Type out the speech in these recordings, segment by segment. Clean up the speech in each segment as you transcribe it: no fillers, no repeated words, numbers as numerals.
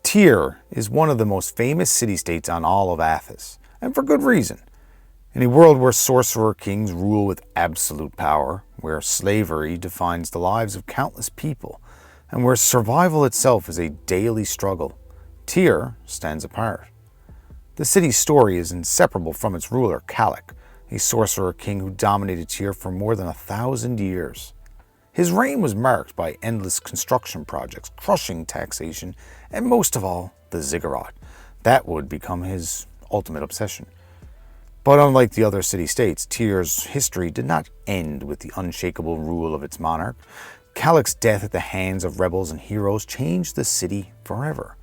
Tyr is one of the most famous city-states on all of Athas, and for good reason. In a world where sorcerer kings rule with absolute power, where slavery defines the lives of countless people, and where survival itself is a daily struggle, Tyr stands apart. The city's story is inseparable from its ruler, Kalak, a sorcerer king who dominated Tyr for more than 1,000 years. His reign was marked by endless construction projects, crushing taxation, and most of all, the ziggurat. That would become his ultimate obsession. But unlike the other city-states, Tyr's history did not end with the unshakable rule of its monarch. Kalak's death at the hands of rebels and heroes changed the city forever,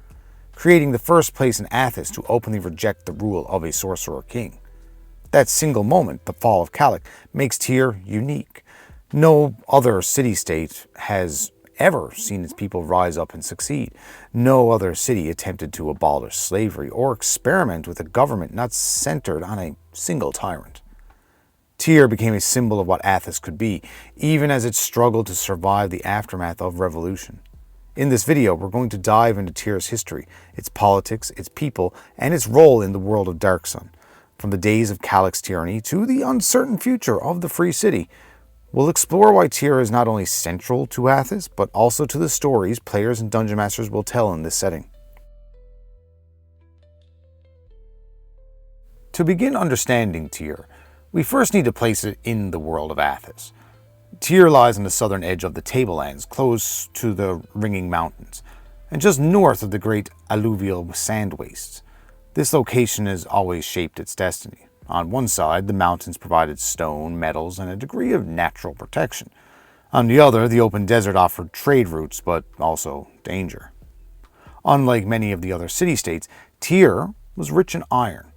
creating the first place in Athas to openly reject the rule of a sorcerer king. That single moment, the fall of Kalak, makes Tyr unique. No other city-state has ever seen its people rise up and succeed. No other city attempted to abolish slavery or experiment with a government not centered on a single tyrant. Tyr became a symbol of what Athas could be, even as it struggled to survive the aftermath of revolution. In this video, we're going to dive into Tyr's history, its politics, its people, and its role in the world of Dark Sun. From the days of Kalaks Tyranny to the uncertain future of the Free City, we'll explore why Tyr is not only central to Athas, but also to the stories players and dungeon masters will tell in this setting. To begin understanding Tyr, we first need to place it in the world of Athas. Tyr lies on the southern edge of the Tablelands, close to the Ringing Mountains, and just north of the great alluvial sand wastes. This location has always shaped its destiny. On one side, the mountains provided stone, metals, and a degree of natural protection. On the other, the open desert offered trade routes, but also danger. Unlike many of the other city-states, Tyr was rich in iron.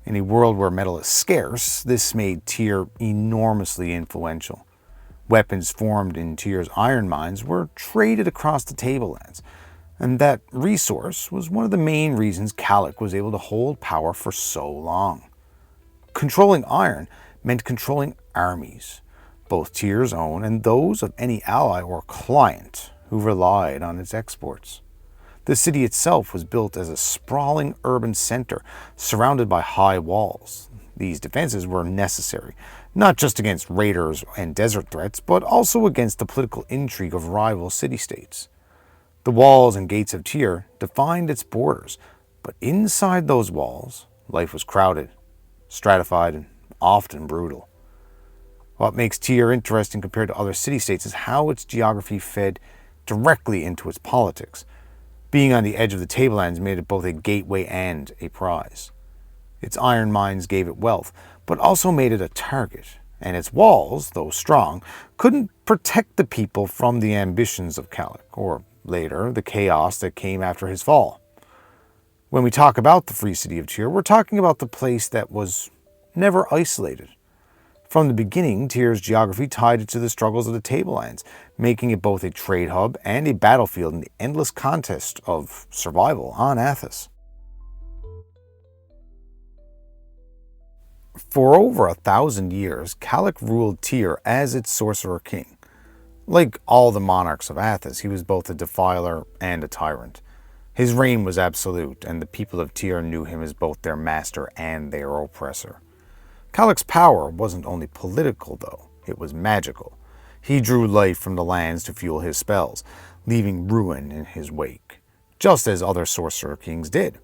In a world where metal is scarce, this made Tyr enormously influential. Weapons formed in Tyr's iron mines were traded across the Tablelands, and that resource was one of the main reasons Kalak was able to hold power for so long. Controlling iron meant controlling armies, both Tyr's own and those of any ally or client who relied on its exports. The city itself was built as a sprawling urban center surrounded by high walls. These defenses were necessary, not just against raiders and desert threats, but also against the political intrigue of rival city-states. The walls and gates of Tyr defined its borders, but inside those walls, life was crowded, stratified, and often brutal. What makes Tyr interesting compared to other city-states is how its geography fed directly into its politics. Being on the edge of the Tablelands made it both a gateway and a prize. Its iron mines gave it wealth, but also made it a target, and its walls, though strong, couldn't protect the people from the ambitions of Kalak, or later, the chaos that came after his fall. When we talk about the Free City of Tyr, we're talking about the place that was never isolated. From the beginning, Tyr's geography tied it to the struggles of the Tablelands, making it both a trade hub and a battlefield in the endless contest of survival on Athas. For over 1,000 years, Kalak ruled Tyr as its sorcerer king. Like all the monarchs of Athas, he was both a defiler and a tyrant. His reign was absolute, and the people of Tyr knew him as both their master and their oppressor. Kalak's power wasn't only political, though. It was magical. He drew life from the lands to fuel his spells, leaving ruin in his wake, just as other sorcerer kings did.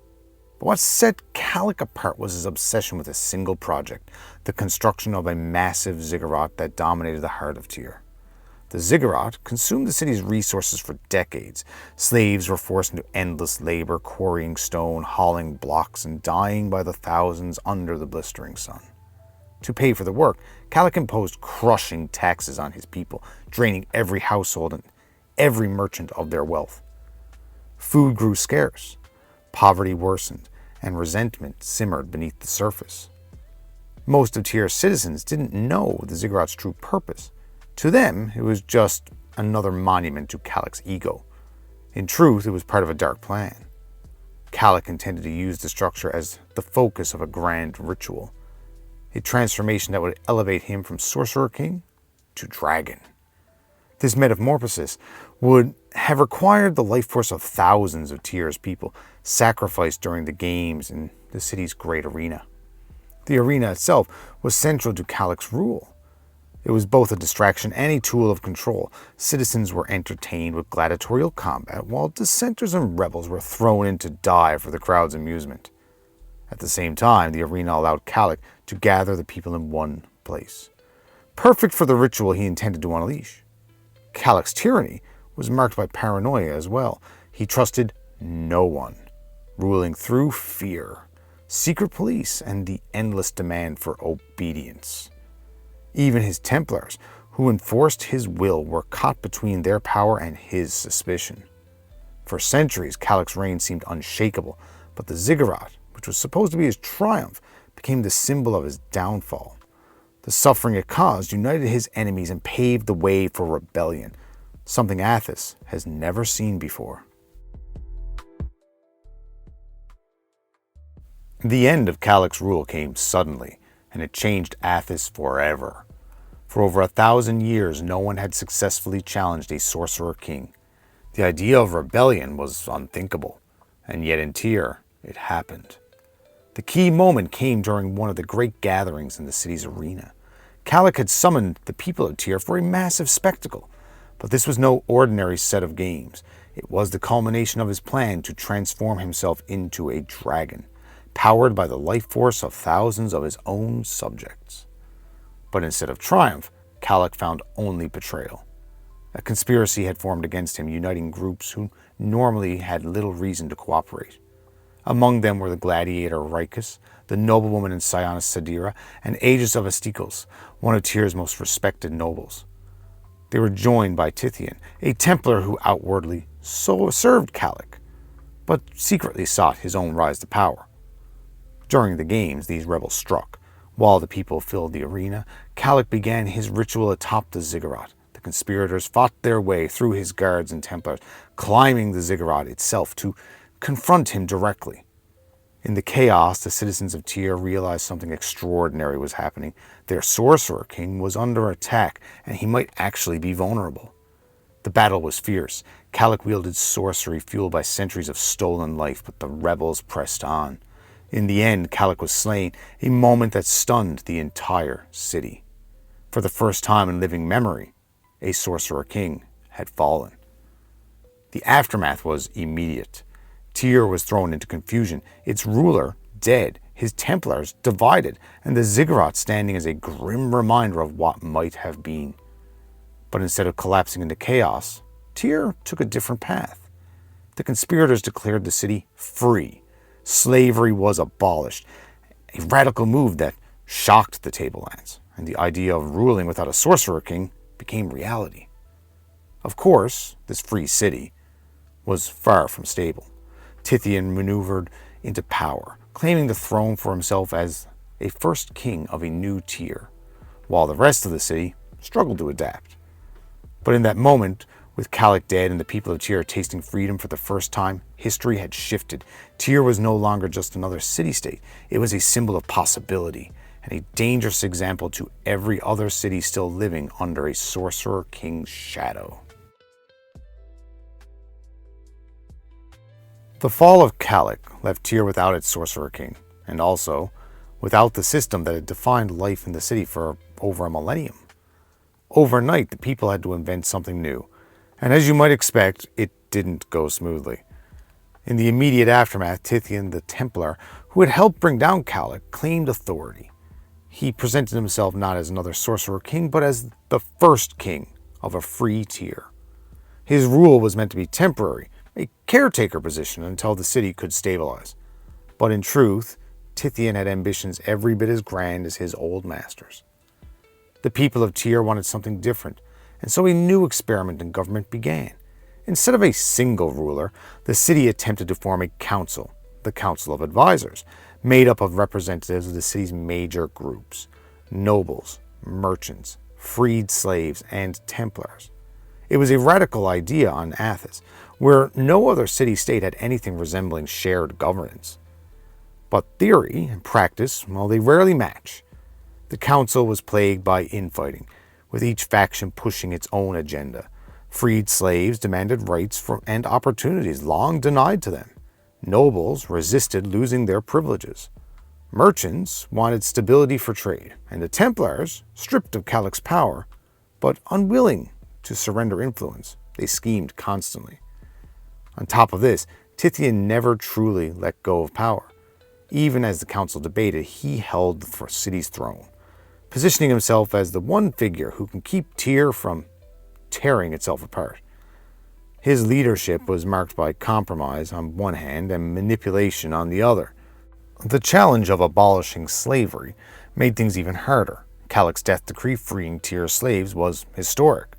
But what set Kalak apart was his obsession with a single project, the construction of a massive ziggurat that dominated the heart of Tyr. The ziggurat consumed the city's resources for decades. Slaves were forced into endless labor, quarrying stone, hauling blocks, and dying by the thousands under the blistering sun. To pay for the work, Kalak imposed crushing taxes on his people, draining every household and every merchant of their wealth. Food grew scarce, poverty worsened, and resentment simmered beneath the surface. Most of Tyr's citizens didn't know the ziggurat's true purpose. To them, it was just another monument to Kalak's ego. In truth, it was part of a dark plan. Kalak intended to use the structure as the focus of a grand ritual, a transformation that would elevate him from sorcerer king to dragon. This metamorphosis would have required the life force of thousands of Tyr's people sacrificed during the games in the city's great arena. The arena itself was central to Kalak's rule. It was both a distraction and a tool of control. Citizens were entertained with gladiatorial combat, while dissenters and rebels were thrown in to die for the crowd's amusement. At the same time, the arena allowed Kalak to gather the people in one place, perfect for the ritual he intended to unleash. Kalaks Tyranny was marked by paranoia as well. He trusted no one, ruling through fear, secret police, and the endless demand for obedience. Even his Templars, who enforced his will, were caught between their power and his suspicion. For centuries, Kalak's reign seemed unshakable, but the ziggurat, which was supposed to be his triumph, became the symbol of his downfall. The suffering it caused united his enemies and paved the way for rebellion, something Athas has never seen before. The end of Kalak's rule came suddenly, and it changed Athas forever. For over 1,000 years, no one had successfully challenged a sorcerer king. The idea of rebellion was unthinkable, and yet in Tyr, it happened. The key moment came during one of the great gatherings in the city's arena. Kalak had summoned the people of Tyr for a massive spectacle, but this was no ordinary set of games. It was the culmination of his plan to transform himself into a dragon, powered by the life force of thousands of his own subjects. But instead of triumph, Kalak found only betrayal. A conspiracy had formed against him, uniting groups who normally had little reason to cooperate. Among them were the gladiator Rikus, the noblewoman in Sionis Sadira, and Aegis of Astikos, one of Tyr's most respected nobles. They were joined by Tithian, a Templar who outwardly served Kalak, but secretly sought his own rise to power. During the games, these rebels struck. While the people filled the arena, Kalak began his ritual atop the ziggurat. The conspirators fought their way through his guards and Templars, climbing the ziggurat itself to confront him directly. In the chaos, the citizens of Tyr realized something extraordinary was happening. Their sorcerer king was under attack, and he might actually be vulnerable. The battle was fierce. Kalak wielded sorcery fueled by centuries of stolen life, but the rebels pressed on. In the end, Kalak was slain, a moment that stunned the entire city. For the first time in living memory, a sorcerer king had fallen. The aftermath was immediate. Tyr was thrown into confusion, its ruler dead, his Templars divided, and the ziggurat standing as a grim reminder of what might have been. But instead of collapsing into chaos, Tyr took a different path. The conspirators declared the city free. Slavery was abolished, a radical move that shocked the tablelands, and the idea of ruling without a sorcerer king became reality. Of course, this free city was far from stable. Tithian maneuvered into power, claiming the throne for himself as a first king of a new Tyr, while the rest of the city struggled to adapt. But in that moment, with Kalak dead and the people of Tyr tasting freedom for the first time, history had shifted. Tyr was no longer just another city-state. It was a symbol of possibility and a dangerous example to every other city still living under a sorcerer king's shadow. The fall of Kalak left Tyr without its sorcerer king, and also without the system that had defined life in the city for over a millennium. Overnight, the people had to invent something new, and as you might expect, it didn't go smoothly. In the immediate aftermath, Tithian, the Templar, who had helped bring down Kalak, claimed authority. He presented himself not as another sorcerer king, but as the first king of a free Tyr. His rule was meant to be temporary, a caretaker position until the city could stabilize. But in truth, Tithian had ambitions every bit as grand as his old masters. The people of Tyr wanted something different, and so a new experiment in government began. Instead of a single ruler, the city attempted to form a council, the Council of Advisors, made up of representatives of the city's major groups: nobles, merchants, freed slaves, and Templars. It was a radical idea on Athas, where no other city-state had anything resembling shared governance. But theory and practice, well, they rarely match. The council was plagued by infighting, with each faction pushing its own agenda. Freed slaves demanded rights and opportunities long denied to them. Nobles resisted losing their privileges. Merchants wanted stability for trade, and the Templars, stripped of Kalak's power, but unwilling to surrender influence, they schemed constantly. On top of this, Tithien never truly let go of power. Even as the council debated, he held the city's throne, positioning himself as the one figure who can keep Tyr from tearing itself apart. His leadership was marked by compromise on one hand and manipulation on the other. The challenge of abolishing slavery made things even harder. Kalak's death decree freeing Tyr's slaves was historic,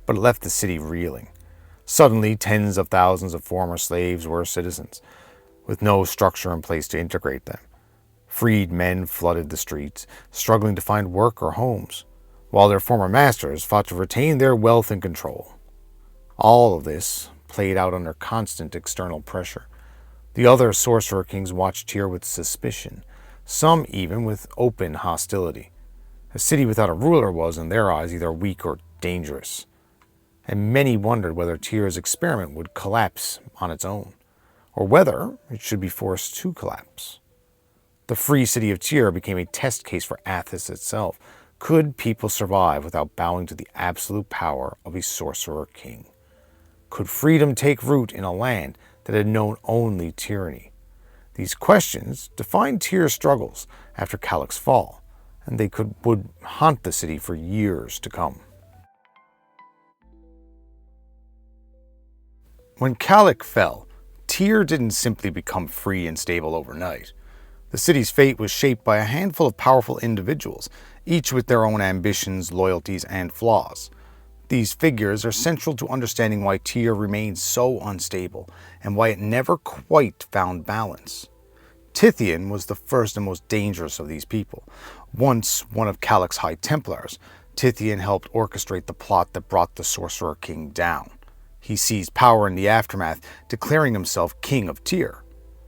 but it left the city reeling. Suddenly, tens of thousands of former slaves were citizens, with no structure in place to integrate them. Freed men flooded the streets, struggling to find work or homes, while their former masters fought to retain their wealth and control. All of this played out under constant external pressure. The other sorcerer kings watched Tyr with suspicion, some even with open hostility. A city without a ruler was, in their eyes, either weak or dangerous, and many wondered whether Tyr's experiment would collapse on its own, or whether it should be forced to collapse. The free city of Tyr became a test case for Athas itself. Could people survive without bowing to the absolute power of a sorcerer king? Could freedom take root in a land that had known only tyranny? These questions defined Tyr's struggles after Kalak's fall, and they would haunt the city for years to come. When Kalak fell, Tyr didn't simply become free and stable overnight. The city's fate was shaped by a handful of powerful individuals, each with their own ambitions, loyalties, and flaws. These figures are central to understanding why Tyr remained so unstable and why it never quite found balance. Tithien was the first and most dangerous of these people. Once one of Kalak's High Templars, Tithien helped orchestrate the plot that brought the Sorcerer King down. He seized power in the aftermath, declaring himself King of Tyr.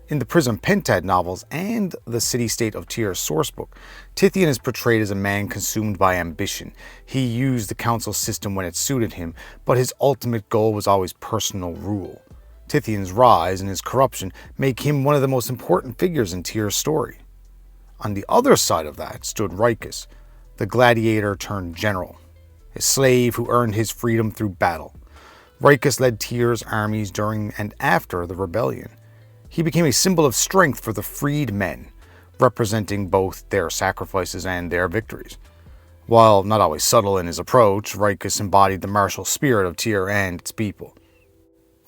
In the Prism Pentad novels and the City-State of Tyr sourcebook, Tithien is portrayed as a man consumed by ambition. He used the council system when it suited him, but his ultimate goal was always personal rule. Tithien's rise and his corruption make him one of the most important figures in Tyr's story. On the other side of that stood Rikus, the gladiator turned general, a slave who earned his freedom through battle. Rikus led Tyr's armies during and after the rebellion. He became a symbol of strength for the freed men, representing both their sacrifices and their victories. While not always subtle in his approach, Rikus embodied the martial spirit of Tyr and its people.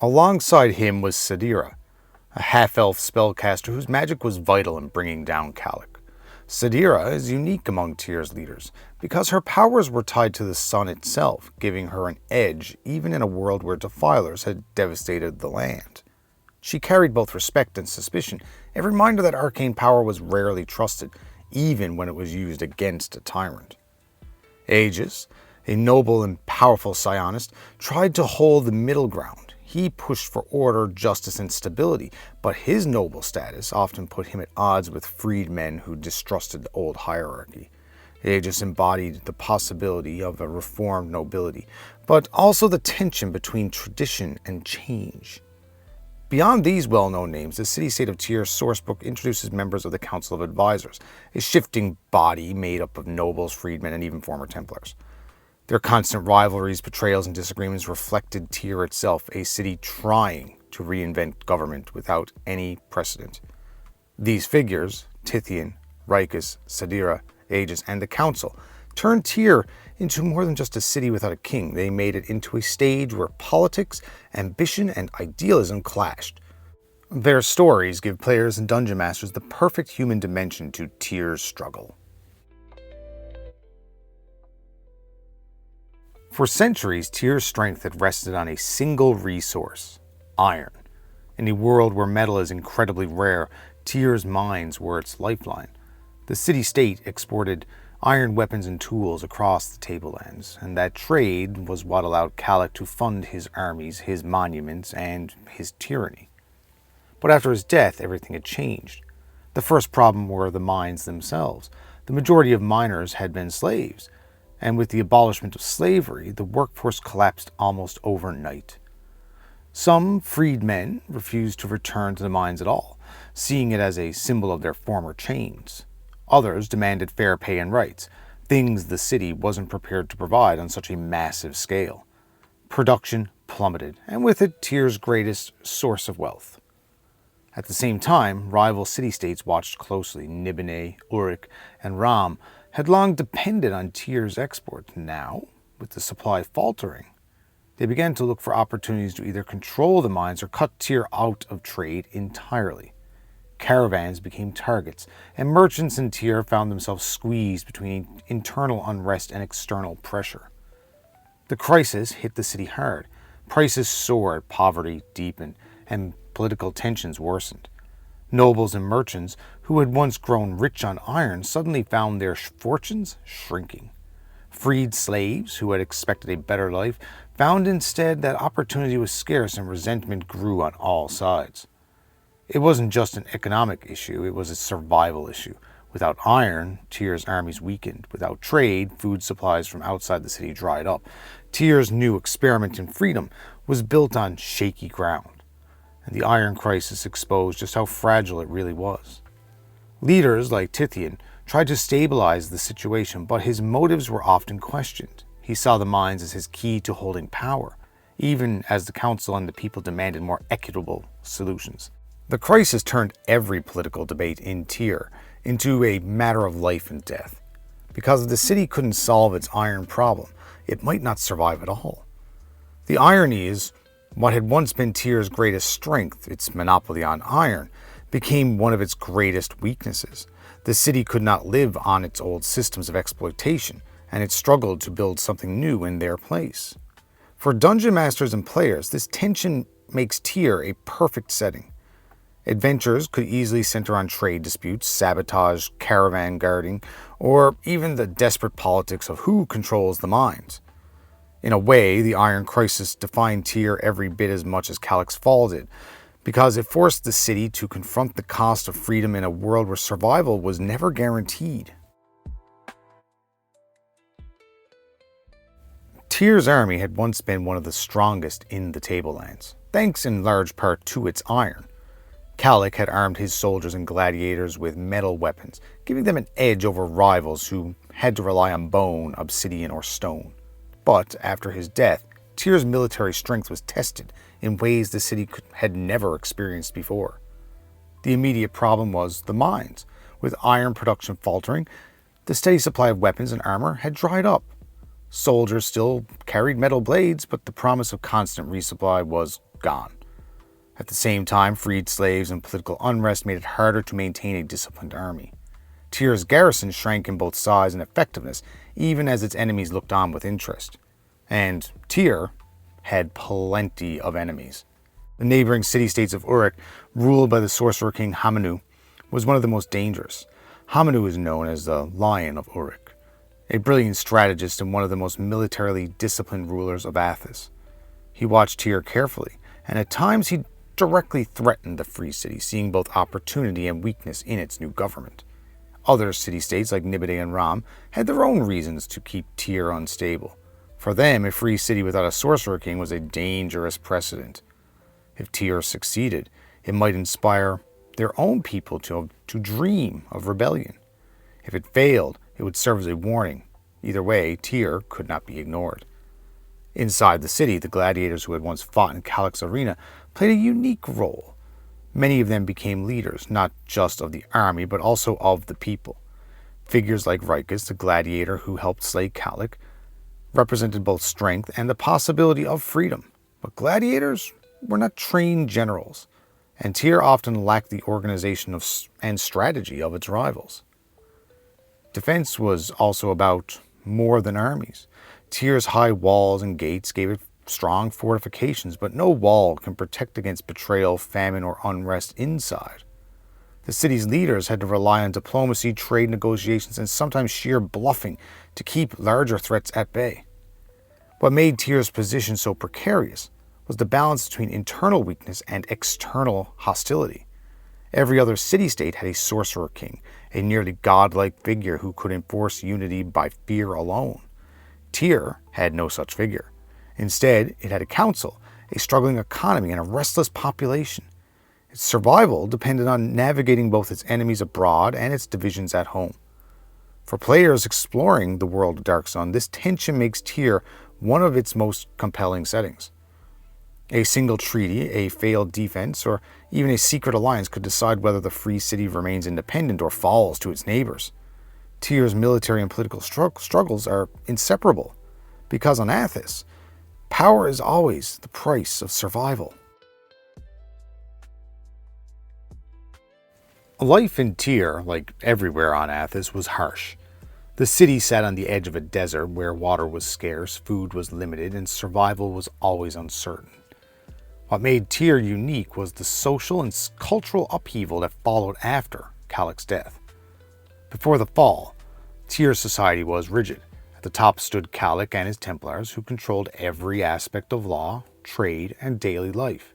Alongside him was Sadeira, a half-elf spellcaster whose magic was vital in bringing down Kalak. Sadeira is unique among Tyr's leaders because her powers were tied to the sun itself, giving her an edge even in a world where defilers had devastated the land. She carried both respect and suspicion, a reminder that arcane power was rarely trusted, even when it was used against a tyrant. Aegis, a noble and powerful psionist, tried to hold the middle ground. He pushed for order, justice, and stability, but his noble status often put him at odds with freed men who distrusted the old hierarchy. Aegis embodied the possibility of a reformed nobility, but also the tension between tradition and change. Beyond these well-known names, the City-State of Tyr sourcebook introduces members of the Council of Advisors, a shifting body made up of nobles, freedmen, and even former Templars. Their constant rivalries, betrayals, and disagreements reflected Tyr itself, a city trying to reinvent government without any precedent. These figures, Tithien, Rikus, Sadeira, Aegis, and the Council, turned Tyr into more than just a city without a king. They made it into a stage where politics, ambition, and idealism clashed. Their stories give players and dungeon masters the perfect human dimension to Tyr's struggle. For centuries, Tyr's strength had rested on a single resource, iron. In a world where metal is incredibly rare, Tyr's mines were its lifeline. The city-state exported iron weapons and tools across the tablelands, and that trade was what allowed Kalak to fund his armies, his monuments, and his tyranny. But after his death, everything had changed. The first problem were the mines themselves. The majority of miners had been slaves, and with the abolishment of slavery, the workforce collapsed almost overnight. Some freedmen refused to return to the mines at all, seeing it as a symbol of their former chains. Others demanded fair pay and rights, things the city wasn't prepared to provide on such a massive scale. Production plummeted, and with it, Tyr's greatest source of wealth. At the same time, rival city-states watched closely. Nibene, Uruk, and Ram had long depended on Tyr's exports. Now, with the supply faltering, they began to look for opportunities to either control the mines or cut Tyr out of trade entirely. Caravans became targets, and merchants in Tyr found themselves squeezed between internal unrest and external pressure. The crisis hit the city hard. Prices soared, poverty deepened, and political tensions worsened. Nobles and merchants who had once grown rich on iron suddenly found their fortunes shrinking. Freed slaves who had expected a better life found instead that opportunity was scarce and resentment grew on all sides. It wasn't just an economic issue, it was a survival issue. Without iron, Tyr's armies weakened. Without trade, food supplies from outside the city dried up. Tyr's new experiment in freedom was built on shaky ground, and the iron crisis exposed just how fragile it really was. Leaders like Tithian tried to stabilize the situation, but his motives were often questioned. He saw the mines as his key to holding power, even as the council and the people demanded more equitable solutions. The crisis turned every political debate in Tyr into a matter of life and death. Because if the city couldn't solve its iron problem, it might not survive at all. The irony is, what had once been Tyr's greatest strength, its monopoly on iron, became one of its greatest weaknesses. The city could not live on its old systems of exploitation, and it struggled to build something new in their place. For dungeon masters and players, this tension makes Tyr a perfect setting. Adventures could easily center on trade disputes, sabotage, caravan guarding, or even the desperate politics of who controls the mines. In a way, the Iron Crisis defined Tyr every bit as much as Kalak's Fall did, because it forced the city to confront the cost of freedom in a world where survival was never guaranteed. Tyr's army had once been one of the strongest in the Tablelands, thanks in large part to its iron. Kalak had armed his soldiers and gladiators with metal weapons, giving them an edge over rivals who had to rely on bone, obsidian, or stone. But after his death, Tyr's military strength was tested in ways the city had never experienced before. The immediate problem was the mines. With iron production faltering, the steady supply of weapons and armor had dried up. Soldiers still carried metal blades, but the promise of constant resupply was gone. At the same time, freed slaves and political unrest made it harder to maintain a disciplined army. Tyr's garrison shrank in both size and effectiveness, even as its enemies looked on with interest. And Tyr had plenty of enemies. The neighboring city-states of Uruk, ruled by the sorcerer king Hamanu, was one of the most dangerous. Hamanu is known as the Lion of Uruk, a brilliant strategist and one of the most militarily disciplined rulers of Athas. He watched Tyr carefully, and at times he directly threatened the free city, seeing both opportunity and weakness in its new government. Other city-states like Nibede and Ram had their own reasons to keep Tyr unstable. For them, a free city without a sorcerer king was a dangerous precedent. If Tyr succeeded, it might inspire their own people to dream of rebellion. If it failed, it would serve as a warning. Either way, Tyr could not be ignored. Inside the city, the gladiators who had once fought in Kalak's arena played a unique role. Many of them became leaders, not just of the army, but also of the people. Figures like Rikus, the gladiator who helped slay Kalak, represented both strength and the possibility of freedom. But gladiators were not trained generals, and Tyr often lacked the organization and strategy of its rivals. Defense was also about more than armies. Tyr's high walls and gates gave it strong fortifications, but no wall can protect against betrayal, famine, or unrest inside. The city's leaders had to rely on diplomacy, trade negotiations, and sometimes sheer bluffing to keep larger threats at bay. What made Tyr's position so precarious was the balance between internal weakness and external hostility. Every other city-state had a sorcerer king, a nearly godlike figure who could enforce unity by fear alone. Tyr had no such figure. Instead, it had a council, a struggling economy, and a restless population. Its survival depended on navigating both its enemies abroad and its divisions at home. For players exploring the world of Dark Sun, this tension makes Tyr one of its most compelling settings. A single treaty, a failed defense, or even a secret alliance could decide whether the free city remains independent or falls to its neighbors. Tyr's military and political struggles are inseparable, because on Athas, power is always the price of survival. Life in Tyr, like everywhere on Athas, was harsh. The city sat on the edge of a desert where water was scarce, food was limited, and survival was always uncertain. What made Tyr unique was the social and cultural upheaval that followed after Kalak's death. Before the fall, Tyr's society was rigid. At the top stood Kalak and his Templars, who controlled every aspect of law, trade, and daily life.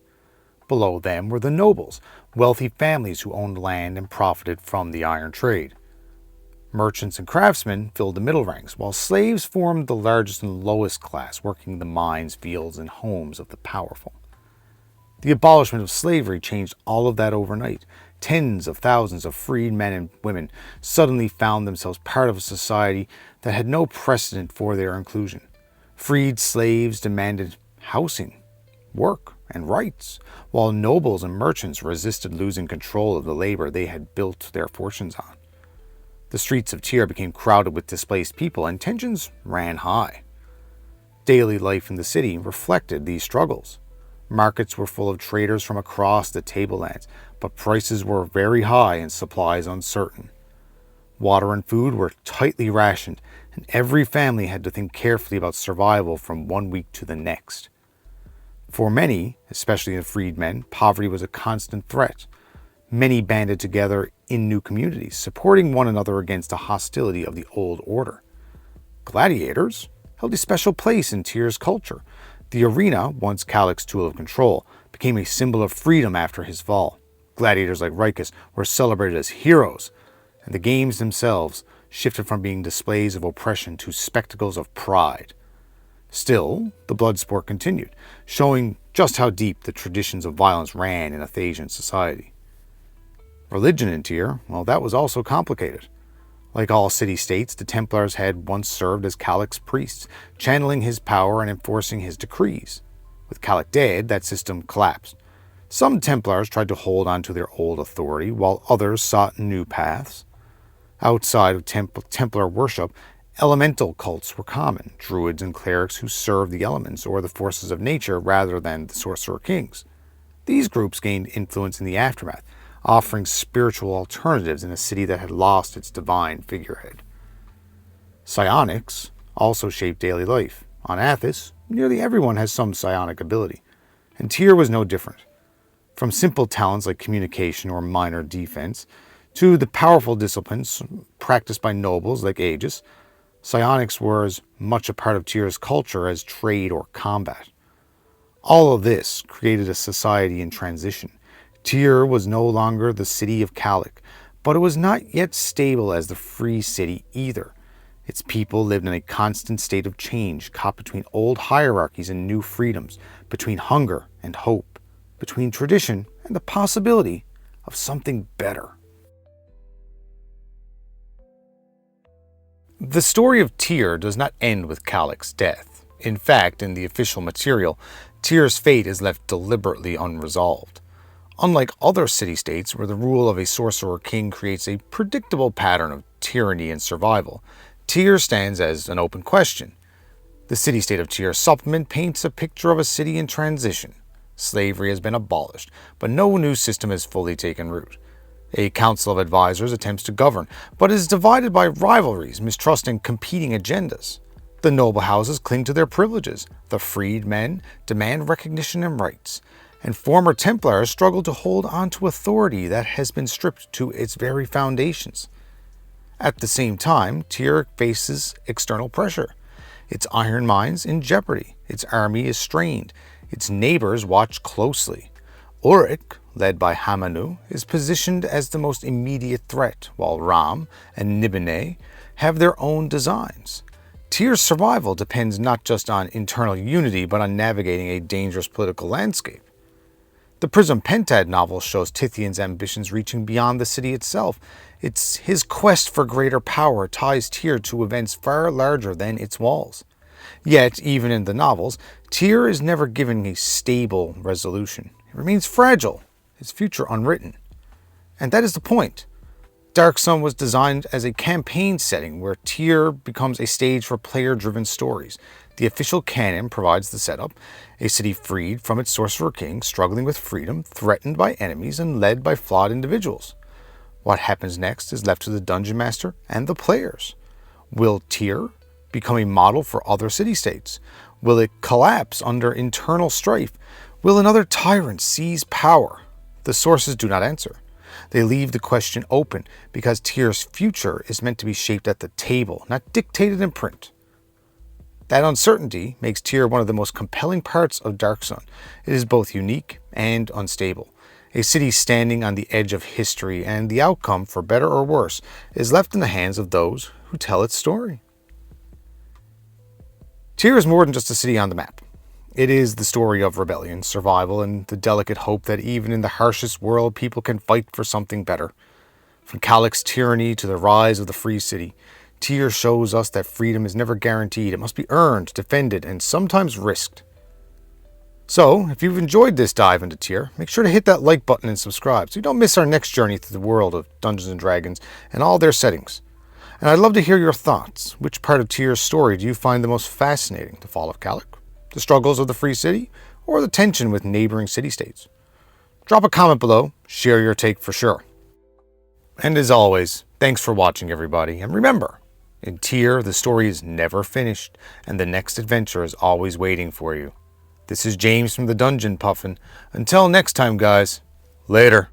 Below them were the nobles, wealthy families who owned land and profited from the iron trade. Merchants and craftsmen filled the middle ranks, while slaves formed the largest and lowest class, working the mines, fields, and homes of the powerful. The abolishment of slavery changed all of that overnight. Tens of thousands of freed men and women suddenly found themselves part of a society that had no precedent for their inclusion. Freed slaves demanded housing, work, and rights, while nobles and merchants resisted losing control of the labor they had built their fortunes on. The streets of Tyr became crowded with displaced people, and tensions ran high. Daily life in the city reflected these struggles. Markets were full of traders from across the tablelands, but prices were very high and supplies uncertain. Water and food were tightly rationed, and every family had to think carefully about survival from one week to the next. For many, especially the freedmen, poverty was a constant threat. Many banded together in new communities, supporting one another against the hostility of the old order. Gladiators held a special place in Tyr's culture. The arena, once Kalak's tool of control, became a symbol of freedom after his fall. Gladiators like Rikus were celebrated as heroes, and the games themselves shifted from being displays of oppression to spectacles of pride. Still, the blood sport continued, showing just how deep the traditions of violence ran in Athasian society. Religion in Tyr, well, that was also complicated. Like all city-states, the Templars had once served as Kalak's priests, channeling his power and enforcing his decrees. With Kalak dead, that system collapsed. Some Templars tried to hold on to their old authority, while others sought new paths. Outside of Templar worship, elemental cults were common, druids and clerics who served the elements or the forces of nature rather than the sorcerer kings. These groups gained influence in the aftermath, offering spiritual alternatives in a city that had lost its divine figurehead. Psionics also shaped daily life. On Athas, nearly everyone has some psionic ability, and Tyr was no different. From simple talents like communication or minor defense, to the powerful disciplines practiced by nobles like Aegis, psionics were as much a part of Tyr's culture as trade or combat. All of this created a society in transition. Tyr was no longer the city of Kalak, but it was not yet stable as the free city either. Its people lived in a constant state of change, caught between old hierarchies and new freedoms, between hunger and hope, between tradition and the possibility of something better. The story of Tyr does not end with Kalak's death. In fact, in the official material, Tyr's fate is left deliberately unresolved. Unlike other city-states where the rule of a sorcerer king creates a predictable pattern of tyranny and survival, Tyr stands as an open question. The city-state of Tyr supplement paints a picture of a city in transition. Slavery has been abolished, but no new system has fully taken root. A council of advisors attempts to govern, but is divided by rivalries, mistrust, and competing agendas. The noble houses cling to their privileges. The freed men demand recognition and rights. And former Templars struggle to hold on to authority that has been stripped to its very foundations. At the same time, Tyr faces external pressure. Its iron mines in jeopardy. Its army is strained. Its neighbors watch closely. Uruk, led by Hamanu, is positioned as the most immediate threat, while Ram and Nibene have their own designs. Tyr's survival depends not just on internal unity, but on navigating a dangerous political landscape. The Prism Pentad novel shows Tithian's ambitions reaching beyond the city itself. It's his quest for greater power ties Tyr to events far larger than its walls. Yet, even in the novels, Tyr is never given a stable resolution. It remains fragile, his future unwritten. And that is the point. Dark Sun was designed as a campaign setting where Tyr becomes a stage for player-driven stories. The official canon provides the setup, a city freed from its sorcerer king, struggling with freedom, threatened by enemies, and led by flawed individuals. What happens next is left to the dungeon master and the players. Will Tyr become a model for other city-states? Will it collapse under internal strife? Will another tyrant seize power? The sources do not answer. They leave the question open because Tyr's future is meant to be shaped at the table, not dictated in print. That uncertainty makes Tyr one of the most compelling parts of Dark Sun. It is both unique and unstable. A city standing on the edge of history, and the outcome, for better or worse, is left in the hands of those who tell its story. Tyr is more than just a city on the map. It is the story of rebellion, survival, and the delicate hope that even in the harshest world, people can fight for something better. From Kalaks Tyranny to the rise of the free city, Tyr shows us that freedom is never guaranteed. It must be earned, defended, and sometimes risked. So, if you've enjoyed this dive into Tyr, make sure to hit that like button and subscribe so you don't miss our next journey through the world of Dungeons & Dragons and all their settings. And I'd love to hear your thoughts. Which part of Tyr's story do you find the most fascinating? The fall of Kalak, the struggles of the free city, or the tension with neighboring city-states? Drop a comment below, share your take for sure. And as always, thanks for watching everybody, and remember, in Tyr, the story is never finished, and the next adventure is always waiting for you. This is James from the Dungeon Puffin. Until next time, guys. Later.